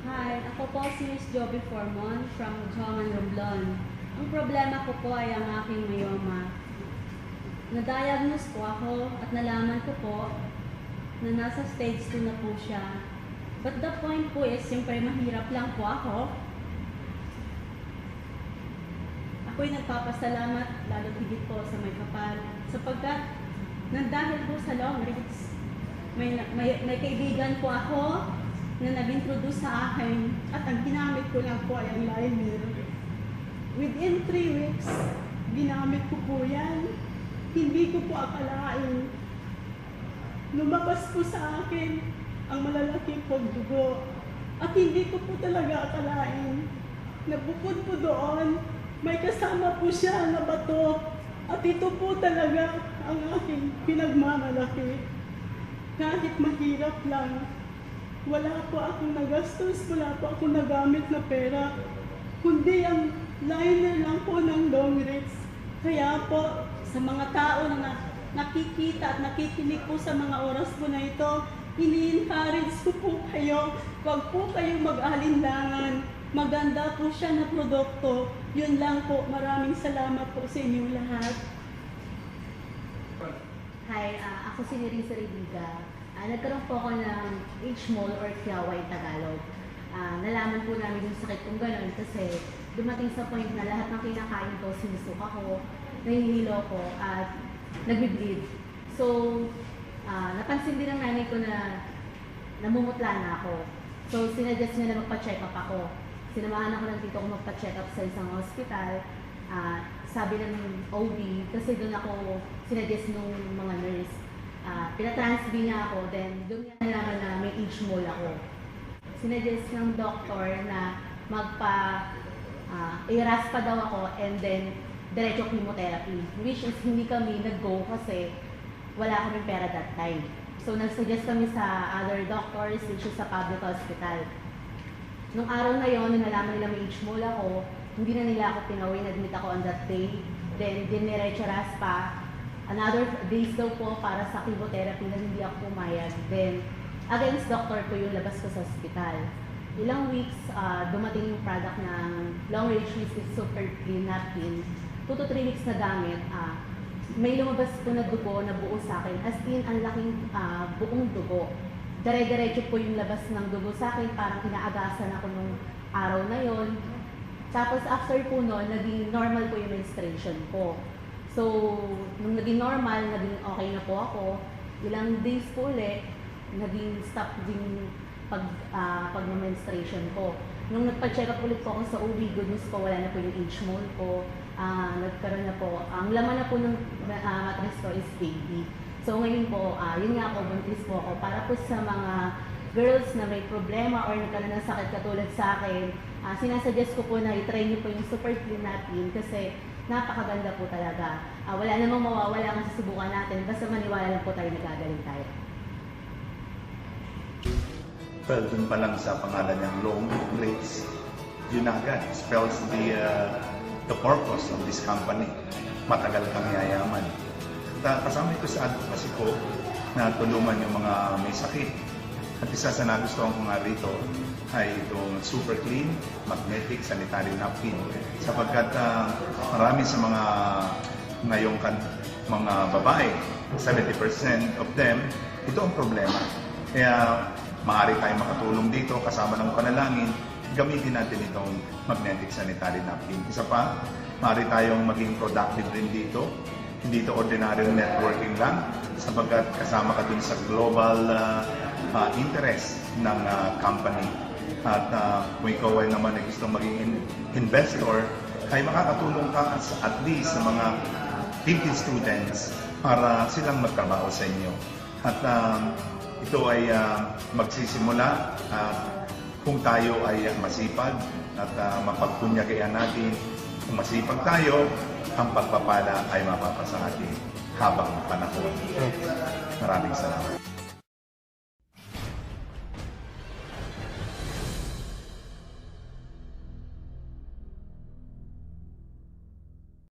Hi, ako po si Miss Joby Formon from Joman Romblon. Ang problema ko po ay ang aking myoma. Na-diagnose po ako at nalaman ko po na nasa stage 2 na po siya. But the point po is, siyempre mahirap lang po ako. Ako'y nagpapasalamat, lalo higit po sa may kapal, sapagkat dahil po sa long reads, may kaibigan po ako na nag-introduce sa akin at ang ginamit ko lang po ay ang liner. Within 3 weeks, ginamit ko po yan. Hindi ko po akalain. Lumabas po sa akin ang malalaki pong dugo at hindi ko po talaga akalain na bukod po doon, may kasama po siya na bato at ito po talaga ang aking pinagmamalaki. Kahit mahirap lang, wala po akong nagastos, wala po akong nagamit na pera, kundi ang liner lang po ng long reads. Kaya po, sa mga tao na nakikita at nakikinig po sa mga oras po na ito, ini-encourage ko po kayo, huwag po kayong mag-alinlangan. Maganda po siya na produkto. Yun lang po. Maraming salamat po sa inyong lahat. Hi, ako si Nerissa Rediga. Nagkaroon po ako ng H-mole or Kiaway Tagalog. Nalaman po namin yung sakit kong gano'n kasi dumating sa point na lahat ng kinakain ko, sinusuka ko, nahihilo ko, at nagbi-bleed. So, napansin din ng nanay ko na namumutla na ako. So, sinuggest niya na magpa-check up ako. Sinamahan ako ng tito ko magpa-check up sa isang hospital. Sabi ng OB, kasi doon ako sinuggest nung mga nurse. Pinatransb niya ako, then doon niya nalaman na may H-mole ako. Sinuggest ng doktor na i-RAS pa daw ako and then diretso chemotherapy. Which is hindi kami nag-go kasi wala kaming pera that time. So nag-suggest kami sa other doctors which is sa public hospital. Nung araw na yon, nung nalaman nila may H-mole ako, hindi na nila ako pinawin, admit ako on that day. Then diniretso RAS pa. Another days daw po para sa chemotherapy na hindi ako pumayag. Then, against doctor ko yung labas ko sa hospital. Ilang weeks, dumating yung product ng long range Mystic Super Clean Napkin. 2 to 3 weeks na gamit, may lumabas po na dugo na buo sa akin. As in, ang laking buong dugo. Dire-diretso po yung labas ng dugo sa akin, parang inaagasan ako nung araw na yon. Tapos after po noon, naging normal po yung menstruation ko. So, nung naging normal, naging okay na po ako. Ilang days po ulit, naging stop din pag-menstruation ko. Nung nagpa-check up ulit po ako sa OB, good news po, wala na po yung H-mole ko. Nagkaroon na po, ang laman na po ng mattress ko is baby. So ngayon po, yun nga po, buntis po ako. Para po sa mga girls na may problema or nagkaroon ng sakit katulad sa akin, sinasuggest ko po na i-try niyo po yung Super Clean Napkin kasi napakaganda po talaga. Wala namang mawawala kung susubukan natin. Basta maniwala lang po tayo na gagaling tayo. Well, dun pa lang sa pangalan niyang long rates, yun na agad. Spells the purpose of this company. Matagal kang yayaman. Kasama ito sa advocacy ko na tulungan yung mga may sakit. At isa sa nagustuhan ko nga rito ay itong Super Clean Magnetic Sanitary Napkin. Sapagkat marami sa mga ngayong mga babae, 70% of them, ito ang problema. Kaya maaari tayong makatulong dito kasama ng panalangin, gamitin natin itong Magnetic Sanitary Napkin. Isa pa, maaari tayong maging productive rin dito. Hindi ito ordinaryong networking lang, sapagkat kasama ka dun sa global interest ng company. At kung ikaw ay naman ay gustong maging investor, ay makakatulong ka at least sa mga 50 students para silang magtrabaho sa inyo. At ito ay magsisimula kung tayo ay masipag at mapagpunyagayan natin. Kung masipag tayo, ang pagpapala ay mapapasa atin habang panahon. Maraming salamat.